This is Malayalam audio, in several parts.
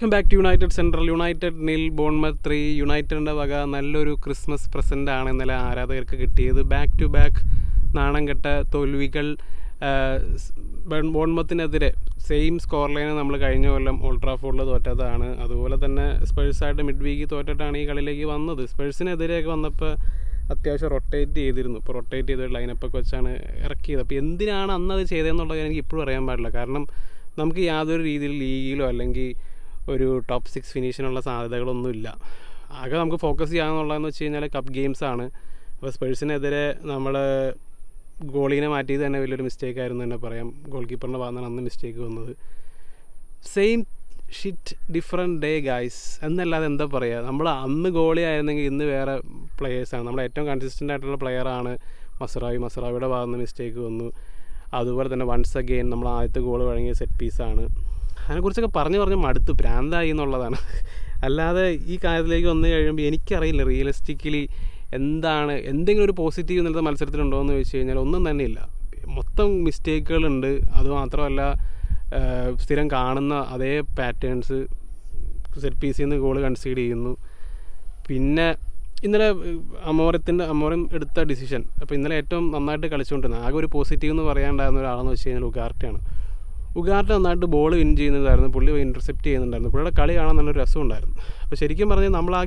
Welcome back to United Central. United nil Bournemouth 3. യുണൈറ്റഡിൻ്റെ വക നല്ലൊരു ക്രിസ്മസ് പ്രസൻ്റ് ആണ് ഇന്നലെ ആരാധകർക്ക് കിട്ടിയത്. ബാക്ക് ടു ബാക്ക് നാണം കെട്ട തോൽവികൾ. ബോൺമത്തിനെതിരെ സെയിം സ്കോർ ലൈന് നമ്മൾ കഴിഞ്ഞ കൊല്ലം ഓൾഡ് ട്രാഫോർഡിൽ തോറ്റതാണ്. അതുപോലെ തന്നെ സ്പേഴ്സായിട്ട് മിഡ് വീക്ക് തോറ്റിട്ടാണ് ഈ കളിയിലേക്ക് വന്നത്. സ്പേഴ്സിനെതിരെയൊക്കെ വന്നപ്പോൾ അത്യാവശ്യം റൊട്ടേറ്റ് ചെയ്തിരുന്നു. ഇപ്പോൾ റൊട്ടേറ്റ് ചെയ്ത ലൈനപ്പൊക്കെ വെച്ചാണ് ഇറക്കിയത്. അപ്പോൾ എന്തിനാണ് അന്ന് അത് ചെയ്തതെന്നുള്ളത് എനിക്ക് ഇപ്പോഴും അറിയാൻ പാടില്ല. കാരണം നമുക്ക് യാതൊരു രീതിയിൽ ലീഗിലോ അല്ലെങ്കിൽ ഒരു ടോപ്പ് 6 ഫിനിഷിനുള്ള സാധ്യതകളൊന്നുമില്ല. ആകെ നമുക്ക് ഫോക്കസ് ചെയ്യാമെന്നുള്ളതെന്ന് വെച്ച് കഴിഞ്ഞാൽ കപ്പ് ഗെയിംസാണ്. അപ്പോൾ സ്പേഴ്സിനെതിരെ നമ്മൾ ഗോളീനെ മാറ്റിയത് തന്നെ വലിയൊരു മിസ്റ്റേക്കായിരുന്നു തന്നെ പറയാം. ഗോൾ കീപ്പറിൻ്റെ ഭാഗത്താണ് അന്ന് മിസ്റ്റേക്ക് വന്നത്. Same shit different day guys എന്നല്ലാതെ എന്താ പറയുക. നമ്മൾ അന്ന് ഗോളി ആയിരുന്നെങ്കിൽ ഇന്ന് വേറെ പ്ലെയേഴ്സാണ്. നമ്മൾ ഏറ്റവും കൺസിസ്റ്റൻ്റ് ആയിട്ടുള്ള പ്ലെയറാണ് മസറാവിയുടെ ഭാഗത്ത് നിന്ന് മിസ്റ്റേക്ക് വന്നു. അതുപോലെ തന്നെ വൺസ് അഗെയിൻ നമ്മൾ ആദ്യത്തെ ഗോൾ വഴങ്ങിയ സെറ്റ് പീസാണ്. അതിനെക്കുറിച്ചൊക്കെ പറഞ്ഞ് മടുത്ത് പ്രാന്തായി എന്നുള്ളതാണ്. അല്ലാതെ ഈ കാര്യത്തിലേക്ക് വന്നു കഴിയുമ്പോൾ എനിക്കറിയില്ല റിയലിസ്റ്റിക്കലി എന്താണ് എന്തെങ്കിലും ഒരു പോസിറ്റീവ് ഇന്നത്തെ മത്സരത്തിലുണ്ടോ എന്ന് ചോദിച്ചു കഴിഞ്ഞാൽ ഒന്നും തന്നെ ഇല്ല. മൊത്തം മിസ്റ്റേക്കുകളുണ്ട്. അതുമാത്രമല്ല സ്ഥിരം കാണുന്ന അതേ പാറ്റേൺസ്. സെറ്റ് പീസിൽ നിന്ന് ഗോൾ കൺസീഡ് ചെയ്യുന്നു. പിന്നെ ഇന്നലെ അമോറിം എടുത്ത ഡിസിഷൻ. അപ്പോൾ ഇന്നലെ ഏറ്റവും നന്നായിട്ട് കളിച്ചുകൊണ്ടിരുന്നത് ആകെ ഒരു പോസിറ്റീവ് എന്ന് പറയാനുണ്ടായിരുന്ന ഒരാളെന്ന് വെച്ച് കഴിഞ്ഞാൽ ഉഗാർട്ടയാണ്. ഉഗാർട്ട നന്നായിട്ട് ബോൾ വിൻ ചെയ്യുന്നതായിരുന്നു. പുള്ളി ഇൻ്റർസെപ്റ്റ് ചെയ്യുന്നുണ്ടായിരുന്നു. പുള്ളിയുടെ കളി കാണാൻ നല്ലൊരു രസമുണ്ടായിരുന്നു. അപ്പോൾ ശരിക്കും പറഞ്ഞാൽ നമ്മൾ ആ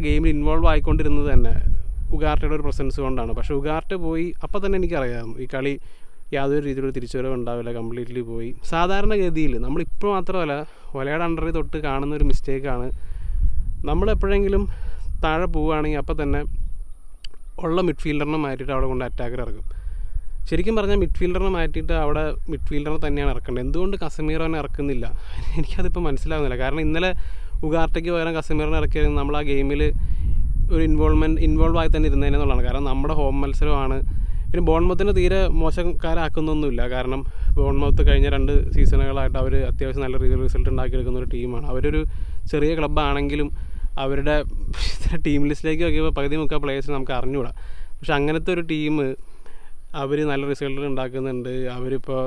ഗെയിമിൽ ഇൻവോൾവ് ആയിക്കൊണ്ടിരുന്നത് തന്നെ ഉഗാർട്ടയുടെ ഒരു പ്രസൻസ് കൊണ്ടാണ്. പക്ഷേ ഉഗാർട്ട പോയി അപ്പോൾ തന്നെ എനിക്കറിയാമായിരുന്നു ഈ കളി യാതൊരു രീതിയിലൊരു തിരിച്ചുവരവ് ഉണ്ടാവില്ല. കംപ്ലീറ്റ്ലി പോയി. സാധാരണഗതിയിൽ നമ്മളിപ്പോൾ മാത്രമല്ല വലയുടെ അണ്ടറിൽ തൊട്ട് കാണുന്ന ഒരു മിസ്റ്റേക്കാണ്. നമ്മളെപ്പോഴെങ്കിലും താഴെ പോവുകയാണെങ്കിൽ അപ്പോൾ തന്നെ ഉള്ള മിഡ്ഫീൽഡറിനെ മാറ്റിയിട്ട് അവിടെ കൊണ്ട് അറ്റാക്കർ ഇറക്കും. ശരിക്കും പറഞ്ഞാൽ മിഡ്ഫീൽഡറിനെ മാറ്റിയിട്ട് അവിടെ മിഡ്ഫീൽഡറിനെ തന്നെയാണ് ഇറക്കേണ്ടത്. എന്തുകൊണ്ട് കസമീറോനെ ഇറക്കുന്നില്ല എനിക്കതിപ്പോൾ മനസ്സിലാവുന്നില്ല. കാരണം ഇന്നലെ ഉഗാർട്ടയ്ക്ക് പകരം കസമീറിനെ ഇറക്കിയത് നമ്മൾ ആ ഗെയിമിൽ ഒരു ഇൻവോൾവ് ആയി തന്നെ ഇരുന്നതിനെന്നുള്ളതാണ്. കാരണം നമ്മുടെ ഹോം മത്സരമാണ്. പിന്നെ ബോൺമത്തിന് തീരെ മോശക്കാരാക്കുന്നൊന്നുമില്ല. കാരണം ബോൺമത്ത് കഴിഞ്ഞ 2 സീസണുകളായിട്ട് അവർ അത്യാവശ്യം നല്ല രീതിയിൽ റിസൾട്ട് ഉണ്ടാക്കിയെടുക്കുന്ന ഒരു ടീമാണ്. അവരൊരു ചെറിയ ക്ലബ്ബാണെങ്കിലും അവരുടെ ടീം ലിസ്റ്റിലേക്ക് നോക്കിയപ്പോൾ പകുതി മുക്കാൽ പ്ലേയേഴ്സിന് നമുക്ക് അറിഞ്ഞുകൂടാ. പക്ഷെ അങ്ങനത്തെ ഒരു ടീം അവർ നല്ല റിസൾട്ട് ഉണ്ടാക്കുന്നുണ്ട്. അവരിപ്പോൾ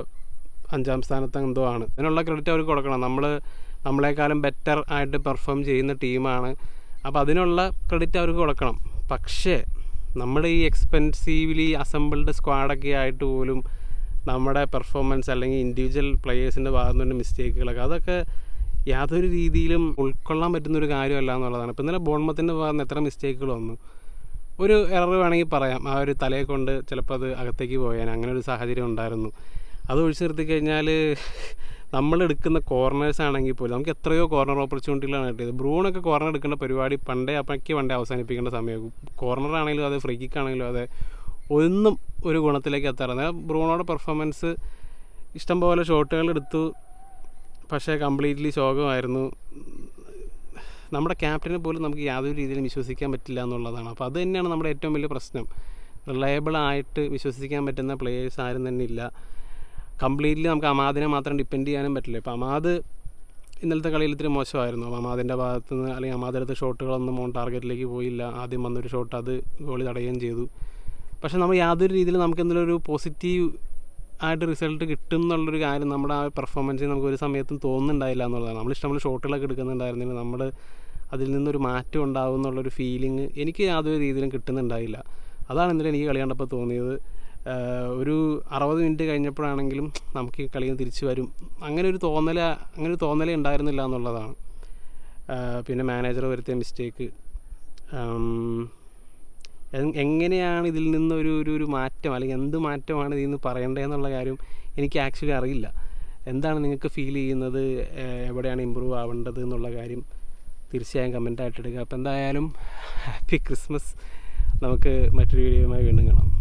5ാം സ്ഥാനത്ത് എന്തോ ആണ്. അതിനുള്ള ക്രെഡിറ്റ് അവർക്ക് കൊടുക്കണം. നമ്മളെക്കാളും ബെറ്റർ ആയിട്ട് പെർഫോം ചെയ്യുന്ന ടീമാണ്. അപ്പോൾ അതിനുള്ള ക്രെഡിറ്റ് അവർക്ക് കൊടുക്കണം. പക്ഷേ നമ്മുടെ ഈ എക്സ്പെൻസീവ്ലി അസംബിൾഡ് സ്ക്വാഡൊക്കെ ആയിട്ട് പോലും നമ്മുടെ പെർഫോമൻസ് അല്ലെങ്കിൽ ഇൻഡിവിജ്വൽ പ്ലെയേഴ്സിൻ്റെ ഭാഗത്തു നിന്ന് മിസ്റ്റേക്കുകളൊക്കെ അതൊക്കെ യാതൊരു രീതിയിലും ഉൾക്കൊള്ളാൻ പറ്റുന്നൊരു കാര്യമല്ല എന്നുള്ളതാണ്. ഇപ്പോൾ ഇന്നലെ ബോൺമത്തിൻ്റെ ഭാഗത്ത് നിന്ന് എത്ര മിസ്റ്റേക്കുകൾ വന്നു. ഒരു എറർ വേണമെങ്കിൽ പറയാം. ആ ഒരു തലയെ കൊണ്ട് ചിലപ്പോൾ അത് അകത്തേക്ക് പോയാൽ അങ്ങനെ ഒരു സാഹചര്യം ഉണ്ടായിരുന്നു. അത് ഒഴിച്ചു നിർത്തി കഴിഞ്ഞാൽ നമ്മളെടുക്കുന്ന കോർണേഴ്സ് ആണെങ്കിൽ പോലും നമുക്ക് എത്രയോ കോർണർ ഓപ്പർച്യൂണിറ്റികളാണ് കിട്ടിയത്. ബ്രൂണൊക്കെ കോർണർ എടുക്കേണ്ട പരിപാടി പണ്ടേ അവസാനിപ്പിക്കേണ്ട സമയം. കോർണറാണെങ്കിലും അതെ, ഫ്രീ കിക്കാണെങ്കിലും അതെ, ഒന്നും ഒരു ഗുണത്തിലേക്ക് എത്താറുണ്ട്. ബ്രൂണോയുടെ പെർഫോമൻസ് ഇഷ്ടംപോലെ ഷോട്ടുകൾ എടുത്തു. പക്ഷേ കംപ്ലീറ്റ്ലി ശോകമായിരുന്നു. നമ്മുടെ ക്യാപ്റ്റനെ പോലും നമുക്ക് യാതൊരു രീതിയിലും വിശ്വസിക്കാൻ പറ്റില്ല എന്നുള്ളതാണ്. അപ്പോൾ അത് തന്നെയാണ് നമ്മുടെ ഏറ്റവും വലിയ പ്രശ്നം. റിലയബിളായിട്ട് വിശ്വസിക്കാൻ പറ്റുന്ന പ്ലേയേഴ്സ് ആരും തന്നെ ഇല്ല. കംപ്ലീറ്റ്ലി നമുക്ക് അമാദിനെ മാത്രം ഡിപ്പെൻഡ് ചെയ്യാനും പറ്റില്ല. ഇപ്പോൾ അമാദ് ഇന്നലത്തെ കളിയിൽ ഇത്തിരി മോശമായിരുന്നു. അമാദിൻ്റെ ഭാഗത്ത് നിന്ന് അല്ലെങ്കിൽ അമാദെടുത്ത ഷോട്ടുകളൊന്നും ഓൺ ടാർഗറ്റിലേക്ക് പോയില്ല. ആദ്യം വന്നൊരു ഷോട്ട് അത് ഗോളി തടയുകയും ചെയ്തു. പക്ഷേ നമ്മൾ യാതൊരു രീതിയിൽ നമുക്ക് എന്തെങ്കിലും ഒരു പോസിറ്റീവ് ആയിട്ട് റിസൾട്ട് കിട്ടും എന്നുള്ളൊരു കാര്യം നമ്മുടെ ആ പെർഫോമൻസിൽ നമുക്ക് ഒരു സമയത്തും തോന്നുന്നുണ്ടായില്ല എന്നുള്ളതാണ്. നമ്മൾ ഇഷ്ടംപോലെ ഷോട്ടുകളൊക്കെ എടുക്കുന്നുണ്ടായിരുന്നെങ്കിൽ നമ്മൾ അതിൽ നിന്നൊരു മാറ്റം ഉണ്ടാവും എന്നുള്ളൊരു ഫീലിംഗ് എനിക്ക് യാതൊരു രീതിയിലും കിട്ടുന്നുണ്ടായില്ല. അതാണ് ഇന്നലെ എനിക്ക് കളി കണ്ടപ്പോൾ തോന്നിയത്. ഒരു 60 മിനിറ്റ് കഴിഞ്ഞപ്പോഴാണെങ്കിലും നമുക്ക് ഈ കളിയിൽ തിരിച്ചു വരും അങ്ങനെ ഒരു തോന്നലേ ഉണ്ടായിരുന്നില്ല എന്നുള്ളതാണ്. പിന്നെ മാനേജർ വരുത്തിയ മിസ്റ്റേക്ക്, എങ്ങനെയാണ് ഇതിൽ നിന്ന് ഒരു മാറ്റം അല്ലെങ്കിൽ എന്ത് മാറ്റമാണ് ഇതിൽ നിന്ന് പറയേണ്ടതെന്നുള്ള കാര്യം എനിക്ക് ആക്ച്വലി അറിയില്ല. എന്താണ് നിങ്ങൾക്ക് ഫീൽ ചെയ്യുന്നത്, എവിടെയാണ് ഇമ്പ്രൂവ് ആവേണ്ടത് എന്നുള്ള കാര്യം തീർച്ചയായും കമൻറ്റായിട്ട് ഇടുക. അപ്പോൾ എന്തായാലും ഹാപ്പി ക്രിസ്മസ്. നമുക്ക് മറ്റൊരു വീഡിയോയുമായി വീണ്ടും കാണാം.